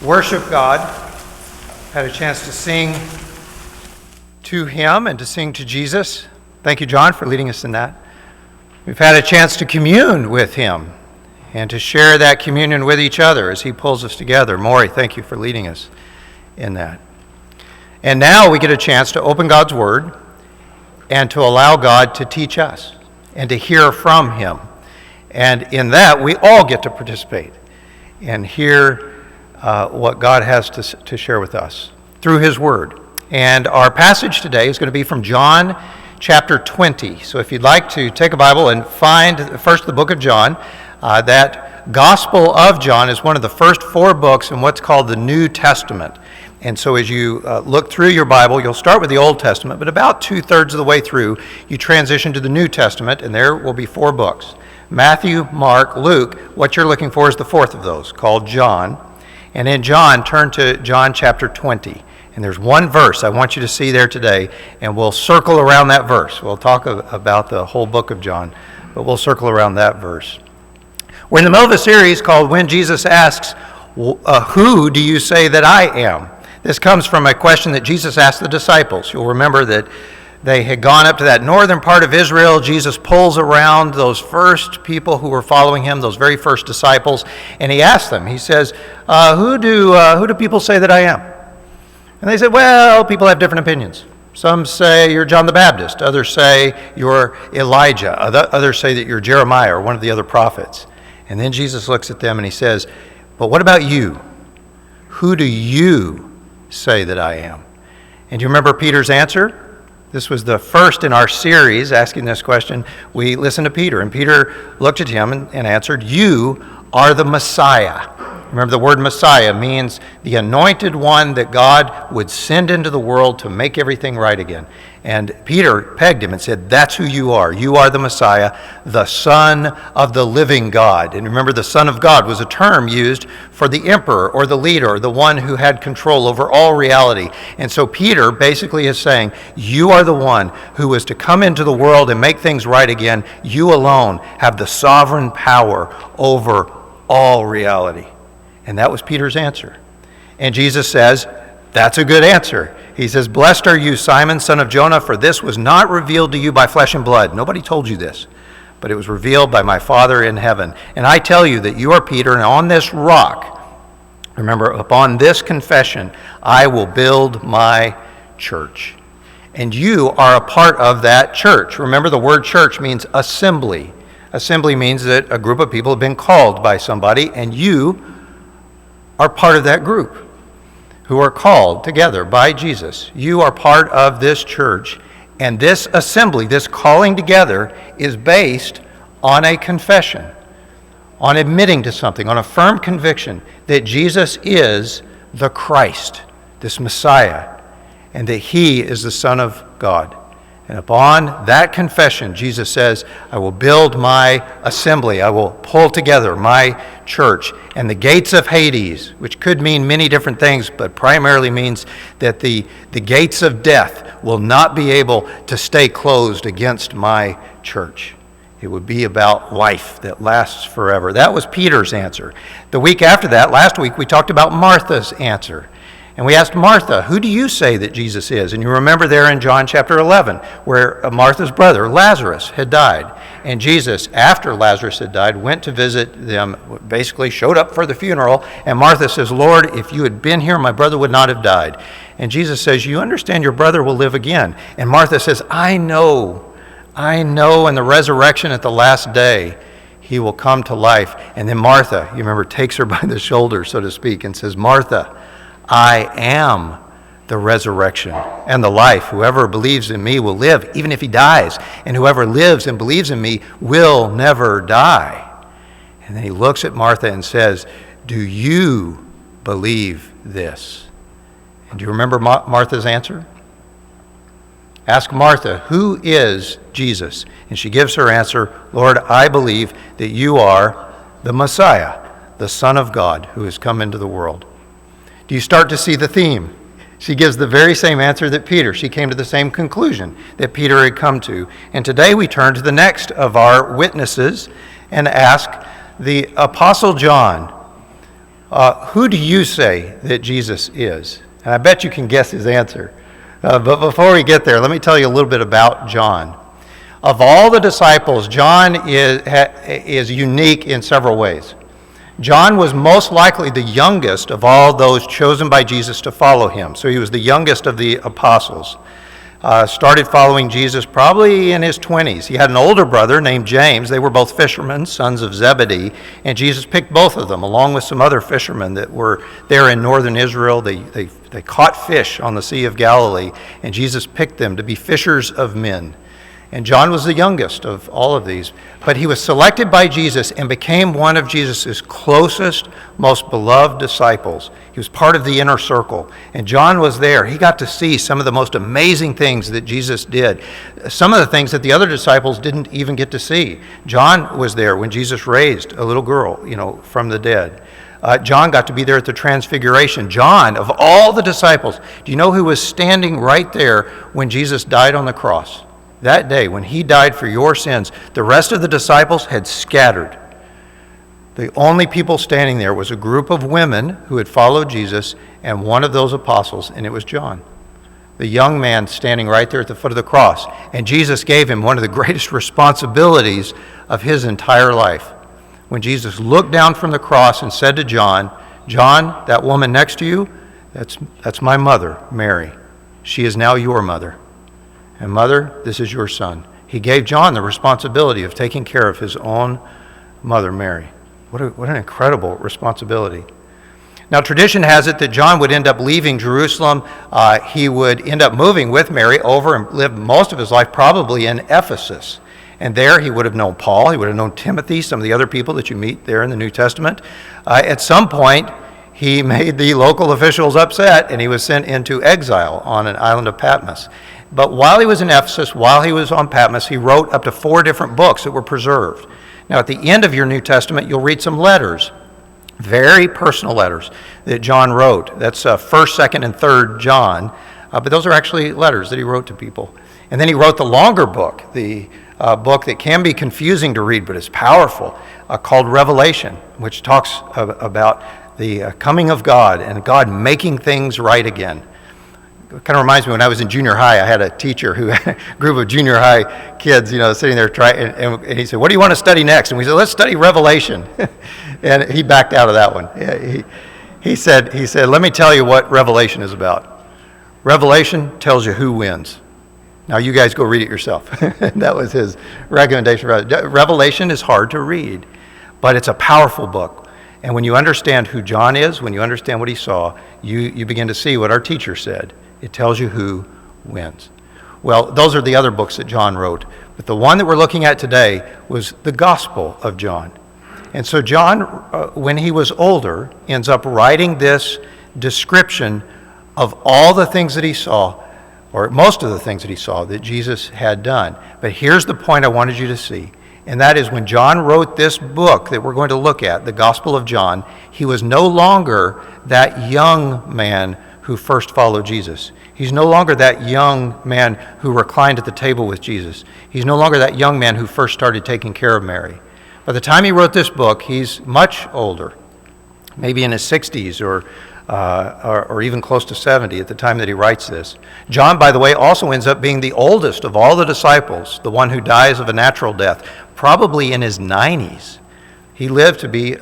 worship God, had a chance to sing to Him and to sing to Jesus. Thank you, John, for leading us in that. We've had a chance to commune with Him and to share that communion with each other as He pulls us together. Maury, thank you for leading us in that. And now we get a chance to open God's Word and to allow God to teach us and to hear from Him. And in that, we all get to participate and hear what God has to share with us through His Word. And our passage today is going to be from John chapter 20. So if you'd like to take a Bible and find first the book of John, that Gospel of John is one of the first 4 books in what's called the New Testament. And so as you look through your Bible, you'll start with the Old Testament, but about 2/3 of the way through, you transition to the New Testament, and there will be 4 books. Matthew, Mark, Luke. What you're looking for is the 4th of those, called John. And in John, turn to John chapter 20. And there's one verse I want you to see there today, and we'll circle around that verse. We'll talk about the whole book of John, but we'll circle around that verse. We're in the middle of a series called When Jesus Asks, Who Do You Say That I Am? This comes from a question that Jesus asked the disciples. You'll remember that they had gone up to that northern part of Israel. Jesus pulls around those first people who were following him, those very first disciples, and he asked them, he says, who do people say that I am? And they said, well, people have different opinions. Some say you're John the Baptist. Others say you're Elijah. Others say that you're Jeremiah or one of the other prophets. And then Jesus looks at them and he says, but what about you? Who do you say that I am? And do you remember Peter's answer? This was the first in our series asking this question. We listened to Peter, and Peter looked at him and answered, you are the Messiah. Remember, the word Messiah means the anointed one that God would send into the world to make everything right again. And Peter pegged him and said, that's who you are. You are the Messiah, the Son of the living God. And remember, the Son of God was a term used for the emperor or the leader, the one who had control over all reality. And so Peter basically is saying, you are the one who was to come into the world and make things right again. You alone have the sovereign power over all reality. And that was Peter's answer. And Jesus says, that's a good answer. He says, blessed are you, Simon, son of Jonah, for this was not revealed to you by flesh and blood. Nobody told you this, but it was revealed by my Father in heaven. And I tell you that you are Peter, and on this rock, remember, upon this confession, I will build my church. And you are a part of that church. Remember, the word church means assembly. Assembly means that a group of people have been called by somebody, and you are part of that group who are called together by Jesus. You are part of this church, and this assembly, this calling together, is based on a confession, on admitting to something, on a firm conviction that Jesus is the Christ, this Messiah, and that He is the Son of God. And upon that confession, Jesus says, I will build my assembly. I will pull together my church. And the gates of Hades, which could mean many different things, but primarily means that the gates of death will not be able to stay closed against my church. It would be about life that lasts forever. That was Peter's answer. The week after that, last week, we talked about Martha's answer. And we asked Martha, who do you say that Jesus is? And you remember there in John chapter 11, where Martha's brother, Lazarus, had died. And Jesus, after Lazarus had died, went to visit them, basically showed up for the funeral. And Martha says, Lord, if you had been here, my brother would not have died. And Jesus says, you understand your brother will live again. And Martha says, I know in the resurrection at the last day, he will come to life. And then Martha, you remember, takes her by the shoulder, so to speak, and says, Martha, I am the resurrection and the life. Whoever believes in me will live, even if he dies. And whoever lives and believes in me will never die. And then he looks at Martha and says, do you believe this? And do you remember Martha's answer? Ask Martha, who is Jesus? And she gives her answer, Lord, I believe that you are the Messiah, the Son of God, who has come into the world. Do you start to see the theme? She gives the very same answer that Peter. She came to the same conclusion that Peter had come to. And today we turn to the next of our witnesses and ask the Apostle John, Who do you say that Jesus is? And I bet you can guess his answer. But before we get there, let me tell you a little bit about John. Of all the disciples, John is unique in several ways. John was most likely the youngest of all those chosen by Jesus to follow him. So he was the youngest of the apostles. Started following Jesus probably in his 20s. He had an older brother named James. They were both fishermen, sons of Zebedee, and Jesus picked both of them along with some other fishermen that were there in northern Israel. They caught fish on the Sea of Galilee, and Jesus picked them to be fishers of men. And John was the youngest of all of these. But he was selected by Jesus and became one of Jesus' closest, most beloved disciples. He was part of the inner circle. And John was there. He got to see some of the most amazing things that Jesus did. Some of the things that the other disciples didn't even get to see. John was there when Jesus raised a little girl, from the dead. John got to be there at the Transfiguration. John, of all the disciples, do you know who was standing right there when Jesus died on the cross? That day, when he died for your sins, the rest of the disciples had scattered. The only people standing there was a group of women who had followed Jesus and one of those apostles, and it was John, the young man standing right there at the foot of the cross. And Jesus gave him one of the greatest responsibilities of his entire life. When Jesus looked down from the cross and said to John, "John, that woman next to you, that's my mother, Mary. She is now your mother. And mother, this is your son." He gave John the responsibility of taking care of his own mother, Mary. What an incredible responsibility. Now, tradition has it that John would end up leaving Jerusalem. He would end up moving with Mary over and live most of his life probably in Ephesus. And there he would have known Paul, he would have known Timothy, some of the other people that you meet there in the New Testament. At some point, he made the local officials upset and he was sent into exile on an island of Patmos. But while he was in Ephesus, while he was on Patmos, he wrote up to 4 different books that were preserved. Now, at the end of your New Testament, you'll read some letters, very personal letters that John wrote. That's 1st, 2nd, and 3rd John. But those are actually letters that he wrote to people. And then he wrote the longer book, the book that can be confusing to read, but is powerful, called Revelation, which talks about the coming of God and God making things right again. It kind of reminds me when I was in junior high, I had a teacher who had a group of junior high kids, sitting there and he said, "What do you want to study next?" And we said, "Let's study Revelation." And he backed out of that one. He said, "Let me tell you what Revelation is about. Revelation tells you who wins. Now you guys go read it yourself." That was his recommendation. Revelation is hard to read, but it's a powerful book. And when you understand who John is, when you understand what he saw, you begin to see what our teacher said. It tells you who wins. Well, those are the other books that John wrote. But the one that we're looking at today was the Gospel of John. And so John, when he was older, ends up writing this description of all the things that he saw, or most of the things that he saw that Jesus had done. But here's the point I wanted you to see. And that is when John wrote this book that we're going to look at, the Gospel of John, he was no longer that young man who first followed Jesus. He's no longer that young man who reclined at the table with Jesus. He's no longer that young man who first started taking care of Mary. By the time he wrote this book, he's much older, maybe in his 60s or even close to 70 at the time that he writes this. John, by the way, also ends up being the oldest of all the disciples, the one who dies of a natural death, probably in his 90s. He lived to be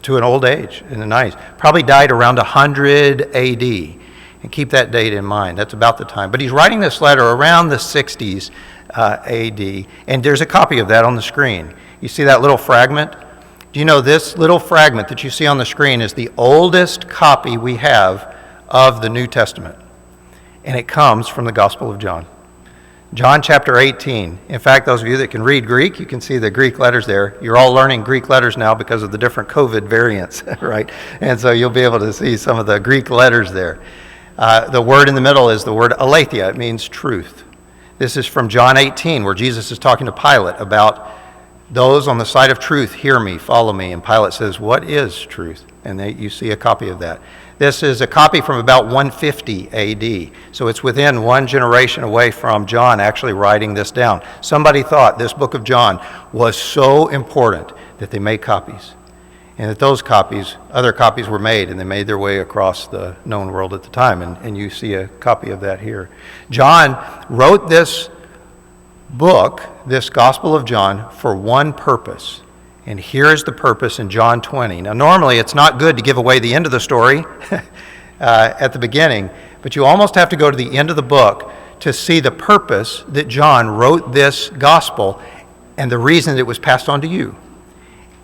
to an old age in the 90s. Probably died around 100 AD. And keep that date in mind. That's about the time. But he's writing this letter around the 60s AD. And there's a copy of that on the screen. You see that little fragment? Do you know this little fragment that you see on the screen is the oldest copy we have of the New Testament? And it comes from the Gospel of John. John chapter 18. In fact, those of you that can read Greek, you can see the Greek letters there. You're all learning Greek letters now because of the different COVID variants, right? And so you'll be able to see some of the Greek letters there. The word in the middle is the word aletheia. It means truth. This is from John 18, where Jesus is talking to Pilate about those on the side of truth, hear me, follow me. And Pilate says, what is truth? And you see a copy of that. This is a copy from about 150 AD. So it's within one generation away from John actually writing this down. Somebody thought this book of John was so important that they made copies. and that those copies, other copies were made, and they made their way across the known world at the time, and you see a copy of that here. John wrote this book, this Gospel of John, for one purpose, and here is the purpose in John 20. Now, normally it's not good to give away the end of the story at the beginning, but you almost have to go to the end of the book to see the purpose that John wrote this Gospel and the reason it was passed on to you.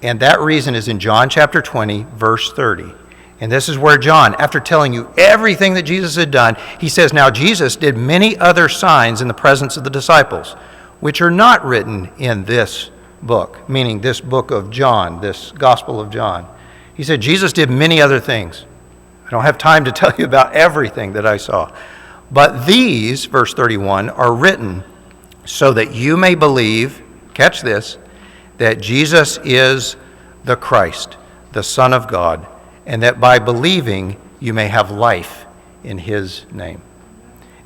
And that reason is in John chapter 20, verse 30. And this is where John, after telling you everything that Jesus had done, he says, now Jesus did many other signs in the presence of the disciples, which are not written in this book, meaning this book of John, this Gospel of John. He said, Jesus did many other things. I don't have time to tell you about everything that I saw. But these, verse 31, are written so that you may believe, catch this, that Jesus is the Christ, the Son of God, and that by believing you may have life in his name.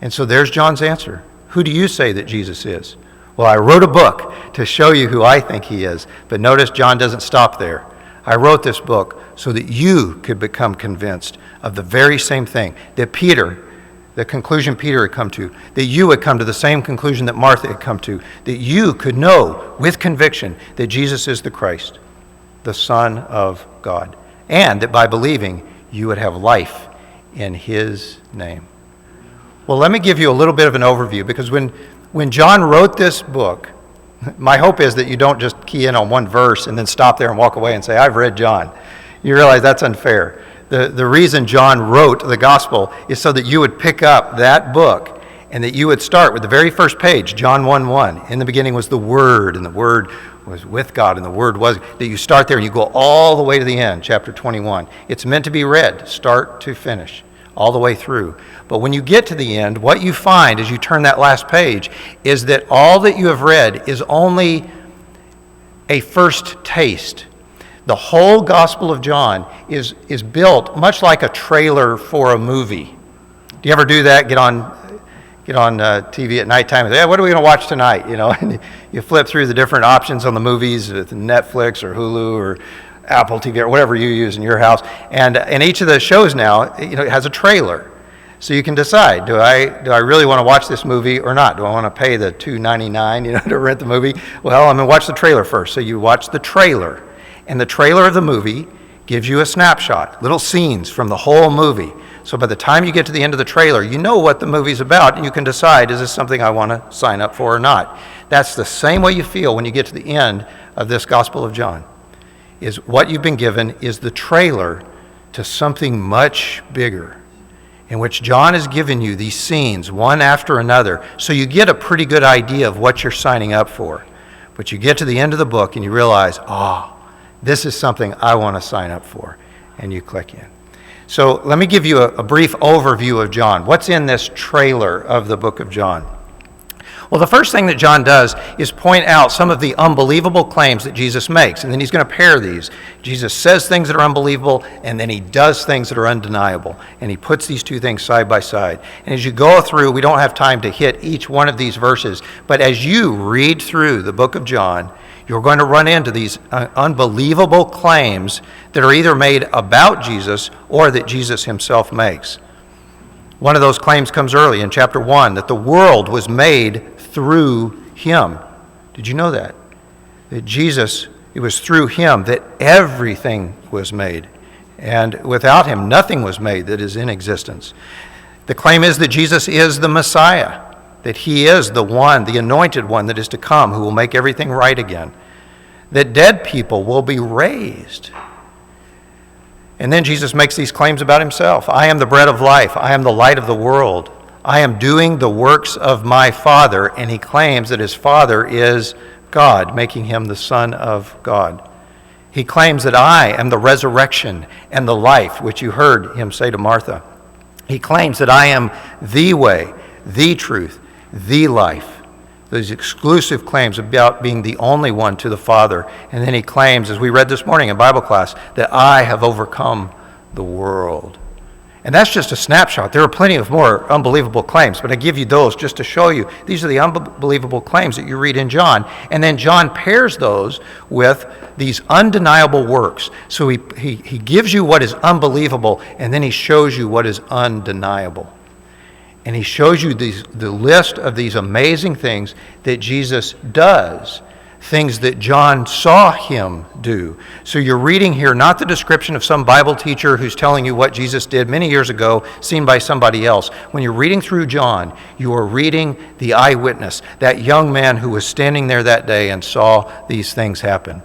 And so there's John's answer. Who do you say that Jesus is? Well, I wrote a book to show you who I think he is, but notice John doesn't stop there. I wrote this book so that you could become convinced of the very same thing that Peter, the conclusion Peter had come to, that you would come to the same conclusion that Martha had come to, that you could know with conviction that Jesus is the Christ, the Son of God, and that by believing you would have life in his name. Well, let me give you a little bit of an overview, because when John wrote this book, my hope is that you don't just key in on one verse and then stop there and walk away and say, I've read John. You realize that's unfair. The reason John wrote the gospel is so that you would pick up that book and that you would start with the very first page, John 1:1. In the beginning was the Word, and the Word was with God, and the Word was, that you start there and you go all the way to the end, chapter 21. It's meant to be read, start to finish, all the way through. But when you get to the end, what you find as you turn that last page is that all that you have read is only a first taste. The whole Gospel of John is built much like a trailer for a movie. Do you ever do that? Get on TV at nighttime and say, what are we going to watch tonight? And you flip through the different options on the movies with Netflix or Hulu or Apple TV or whatever you use in your house. And each of the shows now, it has a trailer. So you can decide, do I really want to watch this movie or not? Do I want to pay the $2.99, to rent the movie? Well, I'm going to watch the trailer first. So you watch the trailer. And the trailer of the movie gives you a snapshot, little scenes from the whole movie. So by the time you get to the end of the trailer, you know what the movie's about, and you can decide, is this something I want to sign up for or not? That's the same way you feel when you get to the end of this Gospel of John. Is what you've been given is the trailer to something much bigger, in which John has given you these scenes one after another, so you get a pretty good idea of what you're signing up for. But you get to the end of the book and you realize, this is something I want to sign up for, and you click in. So let me give you a brief overview of John. What's in this trailer of the book of John? Well, the first thing that John does is point out some of the unbelievable claims that Jesus makes, and then he's going to pair these. Jesus says things that are unbelievable, and then he does things that are undeniable, and he puts these two things side by side. And as you go through, we don't have time to hit each one of these verses, but as you read through the book of John, you're going to run into these unbelievable claims that are either made about Jesus or that Jesus himself makes. One of those claims comes early in chapter 1, that the world was made through him. Did you know that? That Jesus, it was through him that everything was made. And without him, nothing was made that is in existence. The claim is that Jesus is the Messiah, that he is the one, the anointed one that is to come, who will make everything right again. That dead people will be raised. And then Jesus makes these claims about himself. I am the bread of life. I am the light of the world. I am doing the works of my Father. And he claims that his Father is God, making him the Son of God. He claims that I am the resurrection and the life, which you heard him say to Martha. He claims that I am the way, the truth, the life. Those exclusive claims about being the only one to the Father. And then he claims, as we read this morning in Bible class, that I have overcome the world. And that's just a snapshot. There are plenty of more unbelievable claims, but I give you those just to show you. These are the unbelievable claims that you read in John. And then John pairs those with these undeniable works. So he gives you what is unbelievable, and then he shows you what is undeniable. And he shows you the list of these amazing things that Jesus does, things that John saw him do. So you're reading here not the description of some Bible teacher who's telling you what Jesus did many years ago, seen by somebody else. When you're reading through John, you are reading the eyewitness, that young man who was standing there that day and saw these things happen.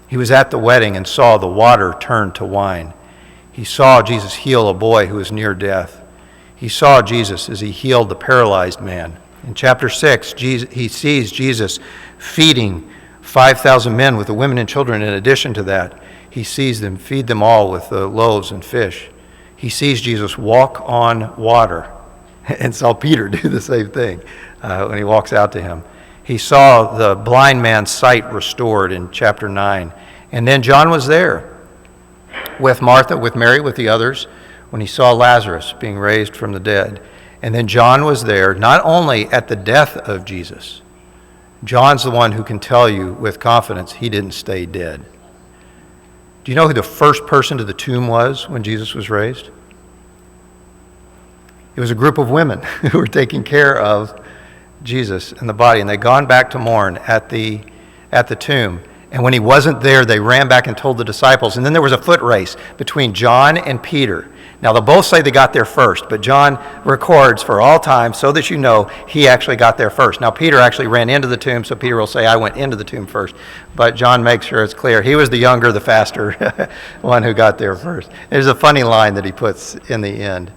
He was at the wedding and saw the water turn to wine. He saw Jesus heal a boy who was near death. He saw Jesus as he healed the paralyzed man. In chapter 6, he sees Jesus feeding 5,000 men with the women and children. In addition to that, he sees them feed them all with the loaves and fish. He sees Jesus walk on water and saw Peter do the same thing when he walks out to him. He saw the blind man's sight restored in chapter 9. And then John was there with Martha, with Mary, with the others, when he saw Lazarus being raised from the dead. And then John was there not only at the death of Jesus. John's the one who can tell you with confidence he didn't stay dead. Do you know who the first person to the tomb was when Jesus was raised? It was a group of women who were taking care of Jesus and the body, and they'd gone back to mourn at the tomb. And when he wasn't there, they ran back and told the disciples. And then there was a foot race between John and Peter. Now, they'll both say they got there first, but John records for all time so that you know he actually got there first. Now, Peter actually ran into the tomb, so Peter will say, I went into the tomb first. But John makes sure it's clear. He was the younger, the faster one who got there first. There's a funny line that he puts in the end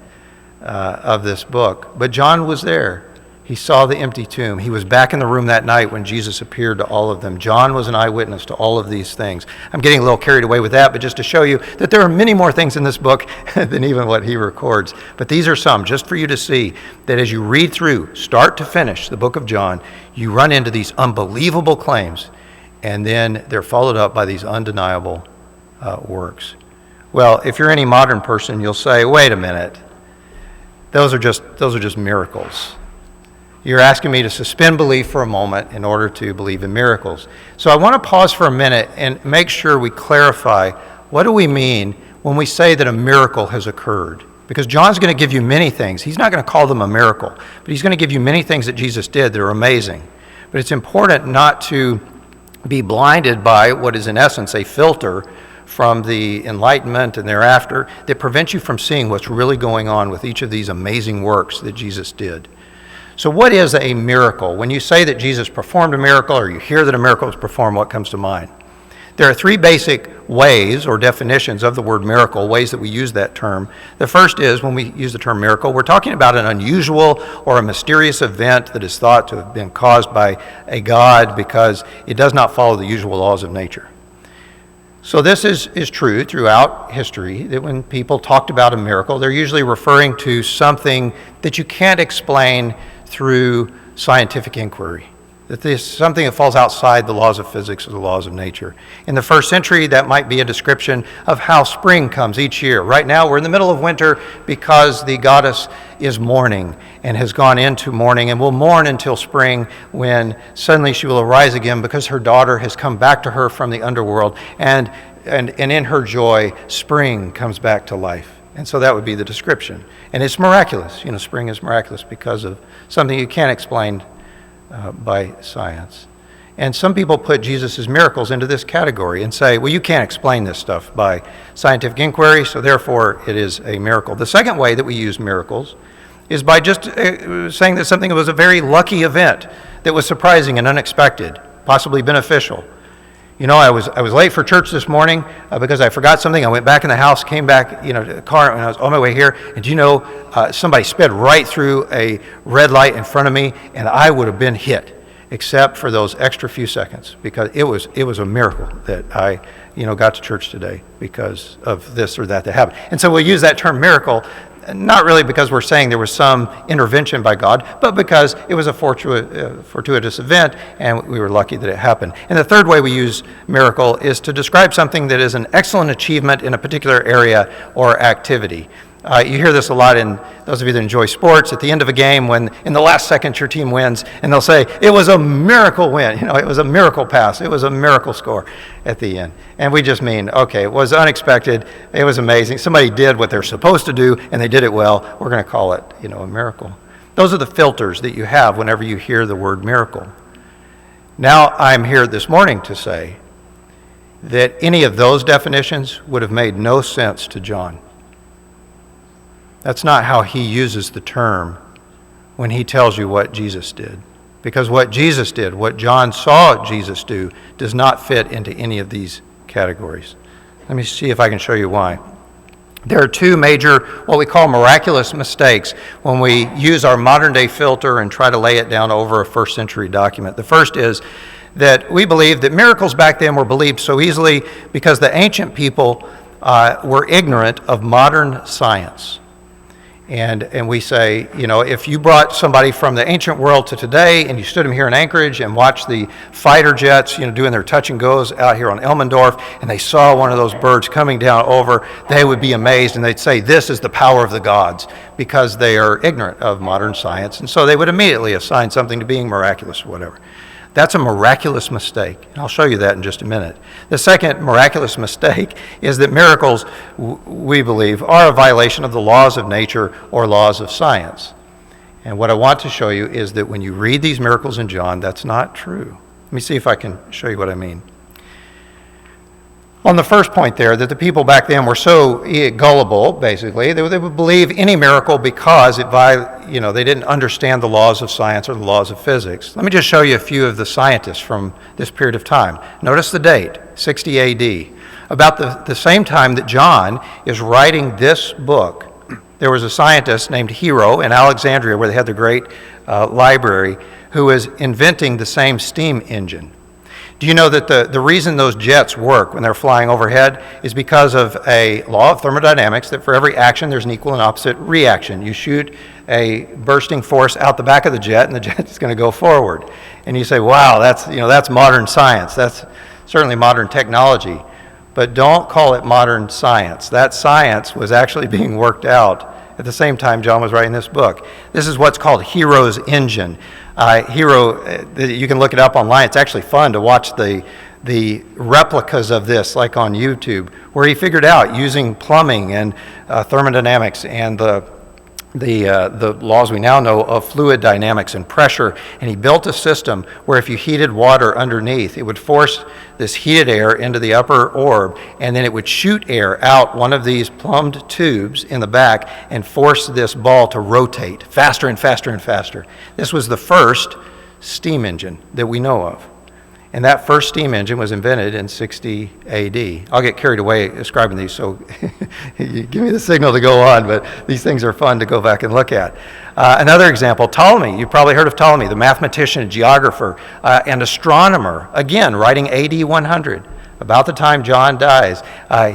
of this book. But John was there. He saw the empty tomb. He was back in the room that night when Jesus appeared to all of them. John was an eyewitness to all of these things. I'm getting a little carried away with that, but just to show you that there are many more things in this book than even what he records. But these are some, just for you to see that as you read through, start to finish, the book of John, you run into these unbelievable claims, and then they're followed up by these undeniable works. Well, if you're any modern person, you'll say, wait a minute, those are just miracles. You're asking me to suspend belief for a moment in order to believe in miracles. So I want to pause for a minute and make sure we clarify what do we mean when we say that a miracle has occurred. Because John's going to give you many things. He's not going to call them a miracle, but he's going to give you many things that Jesus did that are amazing. But it's important not to be blinded by what is in essence a filter from the Enlightenment and thereafter that prevents you from seeing what's really going on with each of these amazing works that Jesus did. So what is a miracle? When you say that Jesus performed a miracle or you hear that a miracle was performed, what comes to mind? There are three basic ways or definitions of the word miracle, ways that we use that term. The first is when we use the term miracle, we're talking about an unusual or a mysterious event that is thought to have been caused by a God because it does not follow the usual laws of nature. So this is true throughout history, that when people talked about a miracle, they're usually referring to something that you can't explain through scientific inquiry. That this is something that falls outside the laws of physics or the laws of nature. In the first century, that might be a description of how spring comes each year. Right now, we're in the middle of winter because the goddess is mourning and has gone into mourning and will mourn until spring when suddenly she will arise again because her daughter has come back to her from the underworld. And in her joy, spring comes back to life. And so that would be the description. And it's miraculous. You know, spring is miraculous because of something you can't explain by science. And some people put Jesus' miracles into this category and say, well, you can't explain this stuff by scientific inquiry, so therefore it is a miracle. The second way that we use miracles is by just saying that something was a very lucky event that was surprising and unexpected, possibly beneficial. You know, I was late for church this morning because I forgot something. I went back in the house, came back, to the car, and I was on my way here. And do you know, somebody sped right through a red light in front of me, and I would have been hit, except for those extra few seconds, because it was a miracle that I, got to church today because of this or that happened. And so we'll use that term miracle, not really because we're saying there was some intervention by God, but because it was a fortuitous event and we were lucky that it happened. And the third way we use miracle is to describe something that is an excellent achievement in a particular area or activity. You hear this a lot in those of you that enjoy sports. At the end of a game, when in the last second your team wins, and they'll say, "It was a miracle win." It was a miracle pass. It was a miracle score at the end. And we just mean, okay, it was unexpected. It was amazing. Somebody did what they're supposed to do, and they did it well. We're going to call it, a miracle. Those are the filters that you have whenever you hear the word miracle. Now, I'm here this morning to say that any of those definitions would have made no sense to John. That's not how he uses the term when he tells you what Jesus did. Because what Jesus did, what John saw Jesus do, does not fit into any of these categories. Let me see if I can show you why. There are two major, what we call miraculous mistakes when we use our modern day filter and try to lay it down over a first century document. The first is that we believe that miracles back then were believed so easily because the ancient people were ignorant of modern science. And we say, if you brought somebody from the ancient world to today and you stood them here in Anchorage and watched the fighter jets, doing their touch and goes out here on Elmendorf, and they saw one of those birds coming down over, they would be amazed and they'd say, this is the power of the gods, because they are ignorant of modern science. And so they would immediately assign something to being miraculous or whatever. That's a miraculous mistake. And I'll show you that in just a minute. The second miraculous mistake is that miracles, we believe, are a violation of the laws of nature or laws of science. And what I want to show you is that when you read these miracles in John, that's not true. Let me see if I can show you what I mean. On the first point there, that the people back then were so gullible, basically, they would believe any miracle because they didn't understand the laws of science or the laws of physics. Let me just show you a few of the scientists from this period of time. Notice the date, 60 AD. About the same time that John is writing this book, there was a scientist named Hero in Alexandria, where they had the great library, who was inventing the same steam engine. Do you know that the reason those jets work when they're flying overhead is because of a law of thermodynamics, that for every action there's an equal and opposite reaction. You shoot a bursting force out the back of the jet and the jet is going to go forward. And you say, wow, that's modern science. That's certainly modern technology. But don't call it modern science. That science was actually being worked out at the same time John was writing this book. This is what's called Hero's engine. Hero, you can look it up online. It's actually fun to watch the replicas of this, like on YouTube, where he figured out using plumbing and thermodynamics and the laws we now know of fluid dynamics and pressure, and he built a system where if you heated water underneath, it would force this heated air into the upper orb, and then it would shoot air out one of these plumbed tubes in the back and force this ball to rotate faster and faster and faster. This was the first steam engine that we know of. And that first steam engine was invented in 60 AD. I'll get carried away describing these, so you give me the signal to go on, but these things are fun to go back and look at. Another example, Ptolemy. You've probably heard of Ptolemy, the mathematician, geographer, and astronomer, again, writing AD 100. About the time John dies,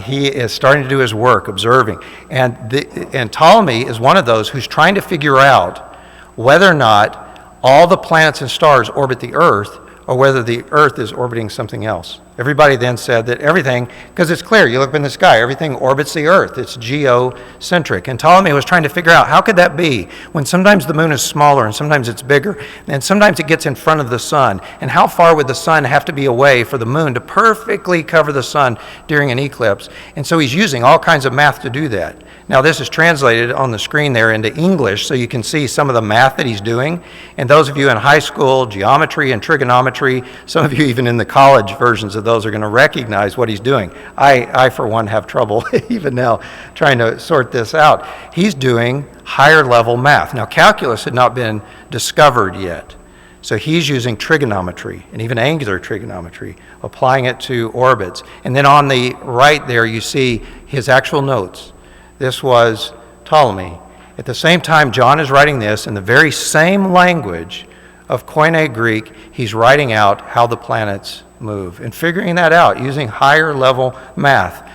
he is starting to do his work, observing. And Ptolemy is one of those who's trying to figure out whether or not all the planets and stars orbit the Earth, or whether the Earth is orbiting something else. Everybody then said that everything, because it's clear, you look up in the sky, everything orbits the Earth. It's geocentric. And Ptolemy was trying to figure out, how could that be when sometimes the moon is smaller and sometimes it's bigger, and sometimes it gets in front of the sun? And how far would the sun have to be away for the moon to perfectly cover the sun during an eclipse? And so he's using all kinds of math to do that. Now this is translated on the screen there into English, so you can see some of the math that he's doing. And those of you in high school, geometry and trigonometry, some of you even in the college versions of those are going to recognize what he's doing. I for one, have trouble even now trying to sort this out. He's doing higher level math. Now calculus had not been discovered yet. So he's using trigonometry and even angular trigonometry, applying it to orbits. And then on the right there, you see his actual notes. This was Ptolemy. At the same time John is writing this, in the very same language of Koine Greek, he's writing out how the planets move and figuring that out using higher level math.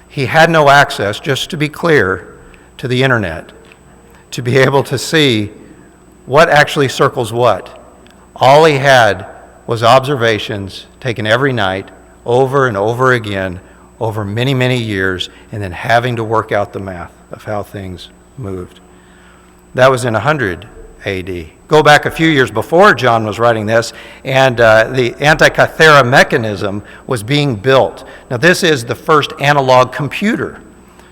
He had no access, just to be clear, to the internet to be able to see what actually circles what. All he had was observations taken every night over and over again over many, many years, and then having to work out the math of how things moved. That was in 100 AD. Go back a few years before John was writing this, and the Antikythera mechanism was being built. Now, this is the first analog computer.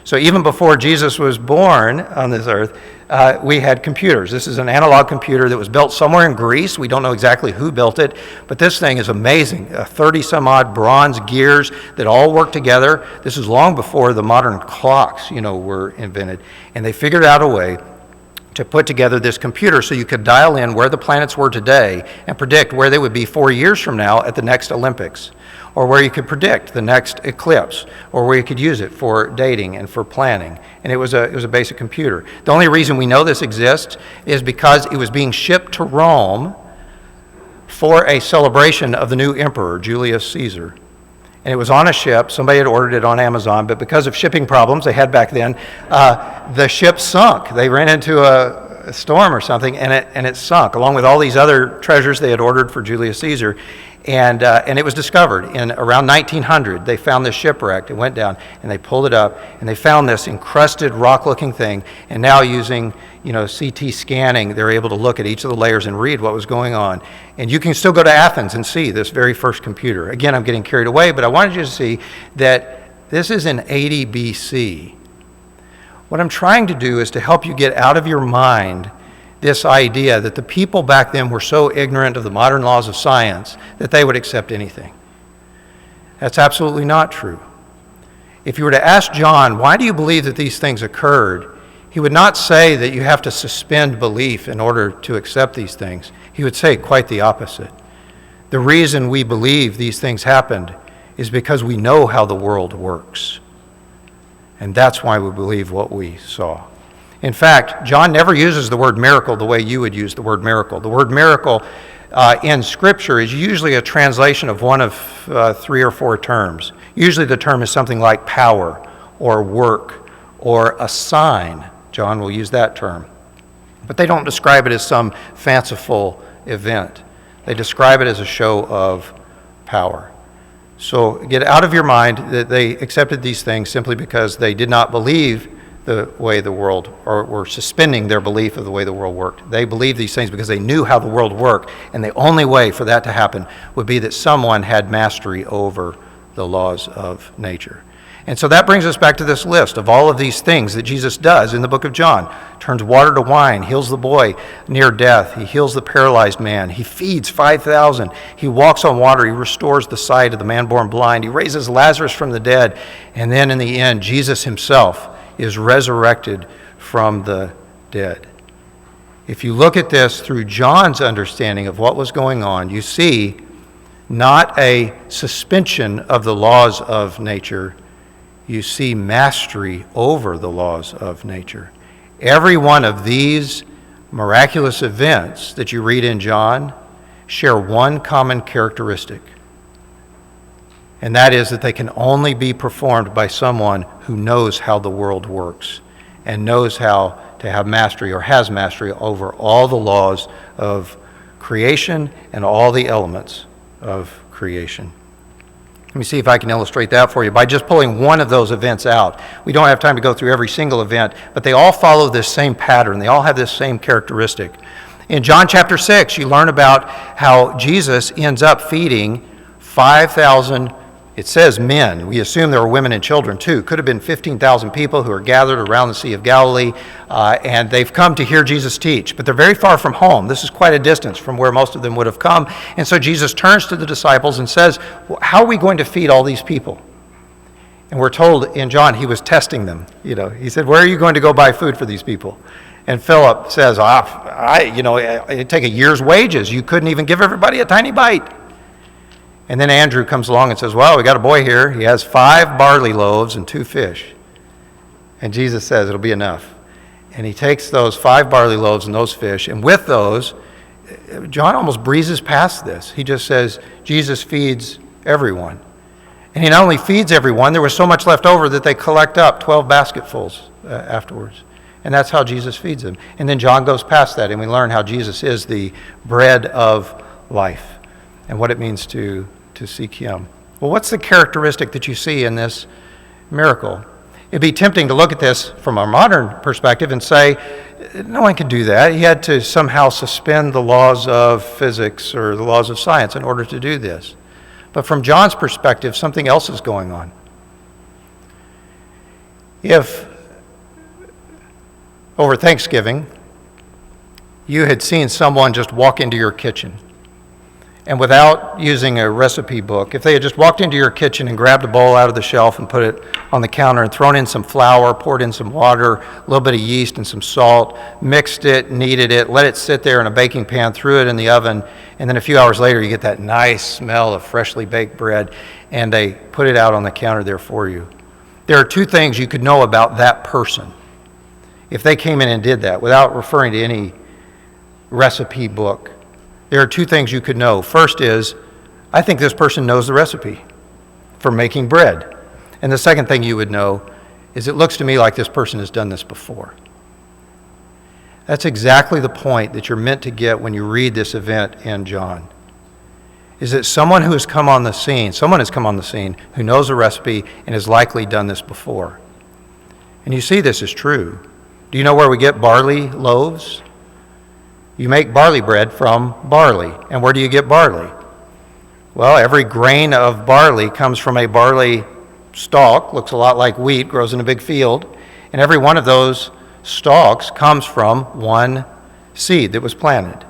So even before Jesus was born on this earth, we had computers. This is an analog computer that was built somewhere in Greece. We don't know exactly who built it, but this thing is amazing. 30-some-odd bronze gears that all work together. This is long before the modern clocks, were invented. And they figured out a way to put together this computer so you could dial in where the planets were today and predict where they would be 4 years from now at the next Olympics, or where you could predict the next eclipse, or where you could use it for dating and for planning. And it was a basic computer. The only reason we know this exists is because it was being shipped to Rome for a celebration of the new emperor, Julius Caesar. And it was on a ship. Somebody had ordered it on Amazon, but because of shipping problems they had back then, the ship sunk. They ran into a storm or something, and it sunk, along with all these other treasures they had ordered for Julius Caesar. And it was discovered in around 1900. They found this shipwrecked. It went down, and they pulled it up, and they found this encrusted rock-looking thing. And now using CT scanning, they're able to look at each of the layers and read what was going on. And you can still go to Athens and see this very first computer. Again, I'm getting carried away, but I wanted you to see that this is in 80 BC. What I'm trying to do is to help you get out of your mind this idea that the people back then were so ignorant of the modern laws of science that they would accept anything. That's absolutely not true. If you were to ask John, why do you believe that these things occurred? He would not say that you have to suspend belief in order to accept these things. He would say quite the opposite. The reason we believe these things happened is because we know how the world works. And that's why we believe what we saw. In fact, John never uses the word miracle the way you would use the word miracle. The word miracle in Scripture is usually a translation of one of 3 or 4 terms. Usually the term is something like power or work or a sign. John will use that term. But they don't describe it as some fanciful event. They describe it as a show of power. So get out of your mind that they accepted these things simply because they did not believe the way the world, or were suspending their belief of the way the world worked. They believed these things because they knew how the world worked, and the only way for that to happen would be that someone had mastery over the laws of nature. And so that brings us back to this list of all of these things that Jesus does in the book of John. Turns water to wine, heals the boy near death, he heals the paralyzed man, he feeds 5,000, he walks on water, he restores the sight of the man born blind, he raises Lazarus from the dead, and then in the end, Jesus himself is resurrected from the dead. If you look at this through John's understanding of what was going on, you see not a suspension of the laws of nature, you see mastery over the laws of nature. Every one of these miraculous events that you read in John share one common characteristic, and that is that they can only be performed by someone who knows how the world works and knows how to have mastery, or has mastery, over all the laws of creation and all the elements of creation. Let me see if I can illustrate that for you by just pulling one of those events out. We don't have time to go through every single event, but they all follow this same pattern. They all have this same characteristic. In John chapter 6, you learn about how Jesus ends up feeding 5,000, it says men. We assume there were women and children too. Could have been 15,000 people who are gathered around the Sea of Galilee, and they've come to hear Jesus teach. But they're very far from home. This is quite a distance from where most of them would have come. And so Jesus turns to the disciples and says, how are we going to feed all these people? And we're told in John he was testing them. He said, where are you going to go buy food for these people? And Philip says, it'd take a year's wages. You couldn't even give everybody a tiny bite. And then Andrew comes along and says, well, we got a boy here. He has 5 barley loaves and 2 fish. And Jesus says, it'll be enough. And he takes those 5 barley loaves and those fish, and with those, John almost breezes past this. He just says, Jesus feeds everyone. And he not only feeds everyone, there was so much left over that they collect up 12 basketfuls afterwards. And that's how Jesus feeds them. And then John goes past that, and we learn how Jesus is the bread of life and what it means to seek him. Well, what's the characteristic that you see in this miracle? It'd be tempting to look at this from a modern perspective and say, no one could do that. He had to somehow suspend the laws of physics or the laws of science in order to do this. But from John's perspective, something else is going on. If over Thanksgiving, you had seen someone just walk into your kitchen, and without using a recipe book, if they had just walked into your kitchen and grabbed a bowl out of the shelf and put it on the counter and thrown in some flour, poured in some water, a little bit of yeast and some salt, mixed it, kneaded it, let it sit there in a baking pan, threw it in the oven, and then a few hours later you get that nice smell of freshly baked bread, and they put it out on the counter there for you. There are two things you could know about that person if they came in and did that without referring to any recipe book. There are two things you could know. First is, I think this person knows the recipe for making bread. And the second thing you would know is it looks to me like this person has done this before. That's exactly the point that you're meant to get when you read this event in John. Is that someone has come on the scene who knows the recipe and has likely done this before. And you see this is true. Do you know where we get barley loaves? You make barley bread from barley. And where do you get barley? Well, every grain of barley comes from a barley stalk, looks a lot like wheat, grows in a big field, and every one of those stalks comes from one seed that was planted.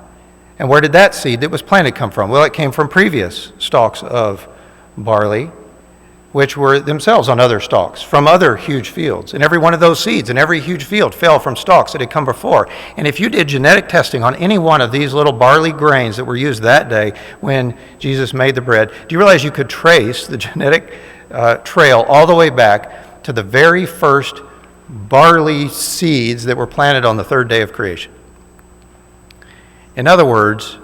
And where did that seed that was planted come from? Well, it came from previous stalks of barley, which were themselves on other stalks from other huge fields. And every one of those seeds in every huge field fell from stalks that had come before. And if you did genetic testing on any one of these little barley grains that were used that day when Jesus made the bread, do you realize you could trace the genetic trail all the way back to the very first barley seeds that were planted on the third day of creation? In other words,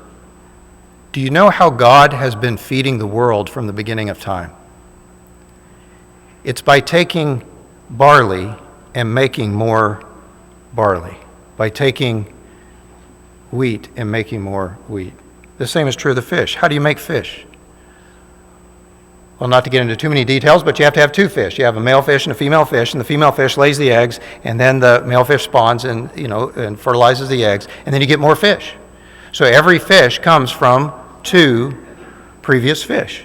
do you know how God has been feeding the world from the beginning of time? It's by taking barley and making more barley, by taking wheat and making more wheat. The same is true of the fish. How do you make fish? Well, not to get into too many details, but you have to have two fish. You have a male fish and a female fish, and the female fish lays the eggs, and then the male fish spawns and fertilizes the eggs, and then you get more fish. So every fish comes from two previous fish.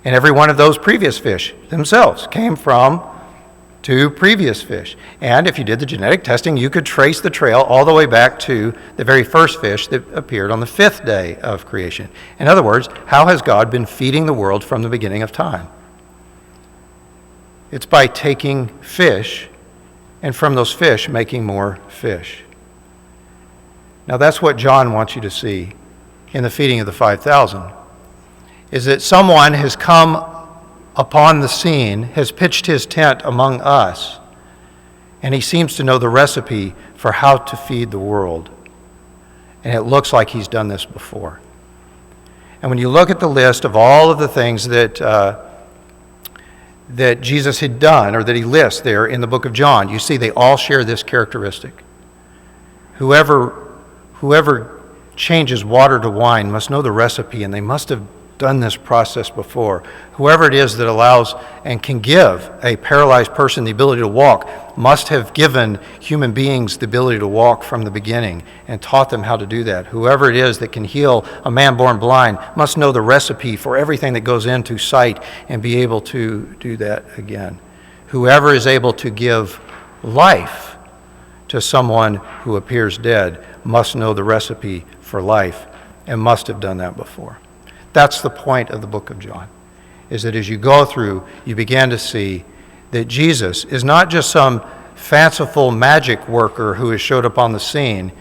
And every one of those previous fish themselves came from two previous fish. And if you did the genetic testing, you could trace the trail all the way back to the very first fish that appeared on the fifth day of creation. In other words, how has God been feeding the world from the beginning of time? It's by taking fish and from those fish making more fish. Now that's what John wants you to see in the feeding of the 5,000. Is that someone has come upon the scene, has pitched his tent among us, and he seems to know the recipe for how to feed the world. And it looks like he's done this before. And when you look at the list of all of the things that Jesus had done, or that he lists there in the book of John, you see they all share this characteristic. Whoever changes water to wine must know the recipe, and they must have done this process before. Whoever it is that allows and can give a paralyzed person the ability to walk must have given human beings the ability to walk from the beginning and taught them how to do that. Whoever it is that can heal a man born blind must know the recipe for everything that goes into sight and be able to do that again. Whoever is able to give life to someone who appears dead must know the recipe for life and must have done that before. That's the point of the book of John, is that as you go through, you begin to see that Jesus is not just some fanciful magic worker who has showed up on the scene.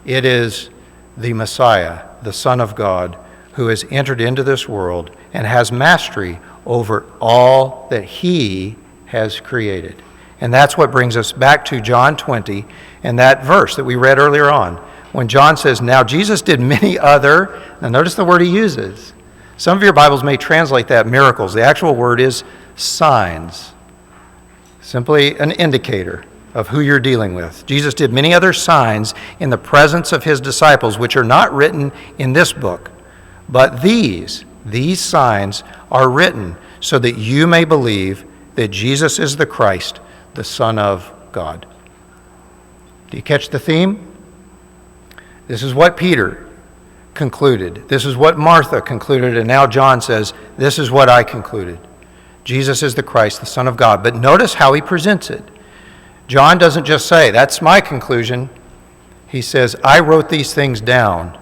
It is the Messiah, the Son of God, who has entered into this world and has mastery over all that he has created. And that's what brings us back to John 20 and that verse that we read earlier on, when John says, now Jesus did many other, now notice the word he uses. Some of your Bibles may translate that miracles. The actual word is signs, simply an indicator of who you're dealing with. Jesus did many other signs in the presence of his disciples, which are not written in this book. But these signs are written so that you may believe that Jesus is the Christ, the Son of God. Do you catch the theme? This is what Peter concluded. This is what Martha concluded, and now John says, this is what I concluded. Jesus is the Christ, the Son of God. But notice how he presents it. John doesn't just say, that's my conclusion. He says, I wrote these things down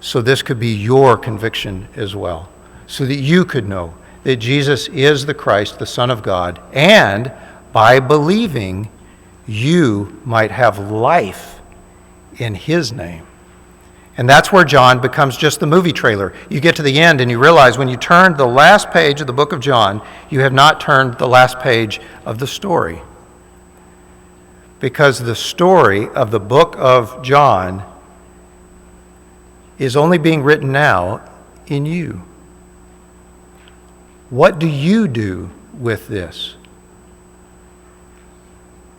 so this could be your conviction as well, so that you could know that Jesus is the Christ, the Son of God, and by believing, you might have life in his name. And that's where John becomes just the movie trailer. You get to the end and you realize when you turn the last page of the book of John, you have not turned the last page of the story. Because the story of the book of John is only being written now in you. What do you do with this?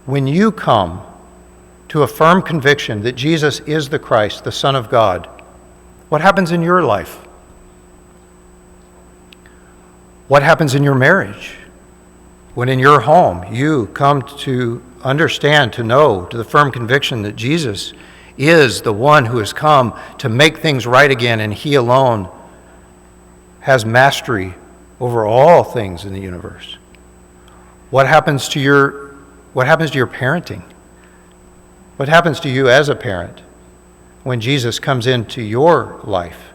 When you come to a firm conviction that Jesus is the Christ, the Son of God, what happens in your life? What happens in your marriage? When in your home you come to understand, to know, to the firm conviction that Jesus is the one who has come to make things right again, and he alone has mastery over all things in the universe. What happens to your parenting? What happens to you as a parent when Jesus comes into your life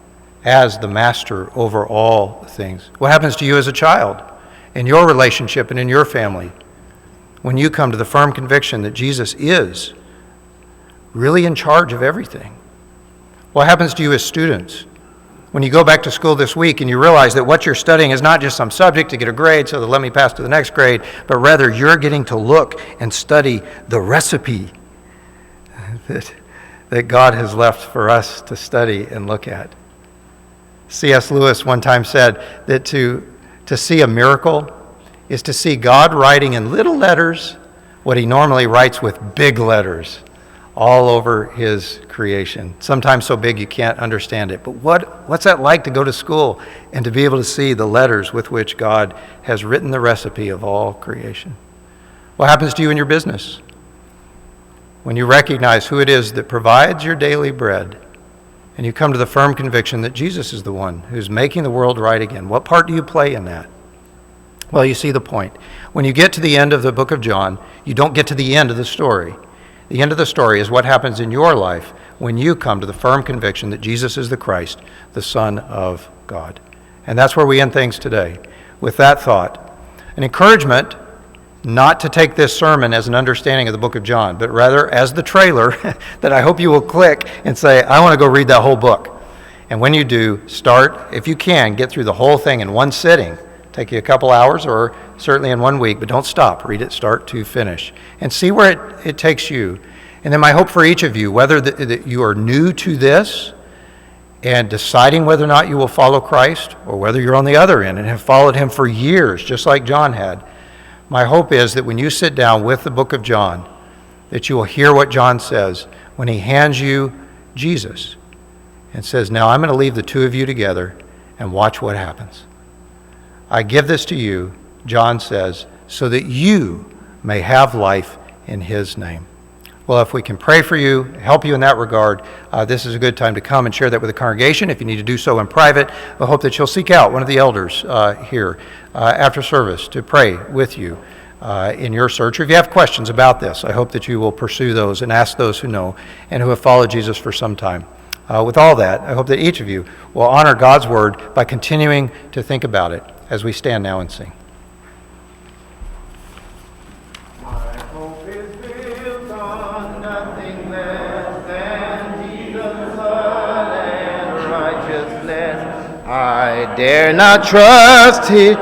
as the master over all things? What happens to you as a child in your relationship and in your family when you come to the firm conviction that Jesus is really in charge of everything? What happens to you as students when you go back to school this week and you realize that what you're studying is not just some subject to get a grade so that let me pass to the next grade, but rather you're getting to look and study the recipe that God has left for us to study and look at. C.S. Lewis one time said that to see a miracle is to see God writing in little letters what he normally writes with big letters all over his creation. Sometimes so big you can't understand it. But what's that like to go to school and to be able to see the letters with which God has written the recipe of all creation? What happens to you in your business when you recognize who it is that provides your daily bread and you come to the firm conviction that Jesus is the one who's making the world right again? What part do you play in that? Well, you see the point. When you get to the end of the book of John, you don't get to the end of the story. The end of the story is what happens in your life when you come to the firm conviction that Jesus is the Christ, the Son of God. And that's where we end things today, with that thought. An encouragement not to take this sermon as an understanding of the book of John, but rather as the trailer that I hope you will click and say, I want to go read that whole book. And when you do, start, if you can, get through the whole thing in one sitting. Take you a couple hours or certainly in 1 week, but don't stop. Read it start to finish and see where it takes you. And then my hope for each of you, whether that you are new to this and deciding whether or not you will follow Christ, or whether you're on the other end and have followed him for years, just like John had, my hope is that when you sit down with the book of John, that you will hear what John says when he hands you Jesus and says, now I'm going to leave the two of you together and watch what happens. I give this to you, John says, so that you may have life in his name. Well, if we can pray for you, help you in that regard, this is a good time to come and share that with the congregation. If you need to do so in private, I hope that you'll seek out one of the elders here after service to pray with you in your search. Or if you have questions about this, I hope that you will pursue those and ask those who know and who have followed Jesus for some time. With all that, I hope that each of you will honor God's word by continuing to think about it as we stand now and sing. I dare not trust him,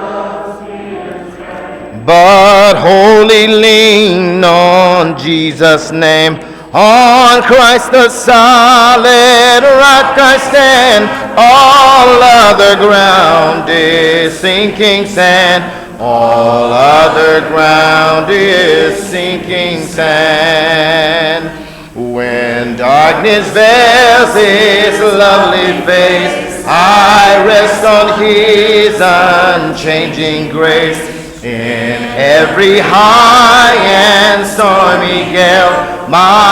but wholly lean on Jesus' name. On Christ the solid rock I stand, all other ground is sinking sand. All other ground is sinking sand. When darkness veils his lovely face, I I rest on his unchanging grace. In every high and stormy gale, my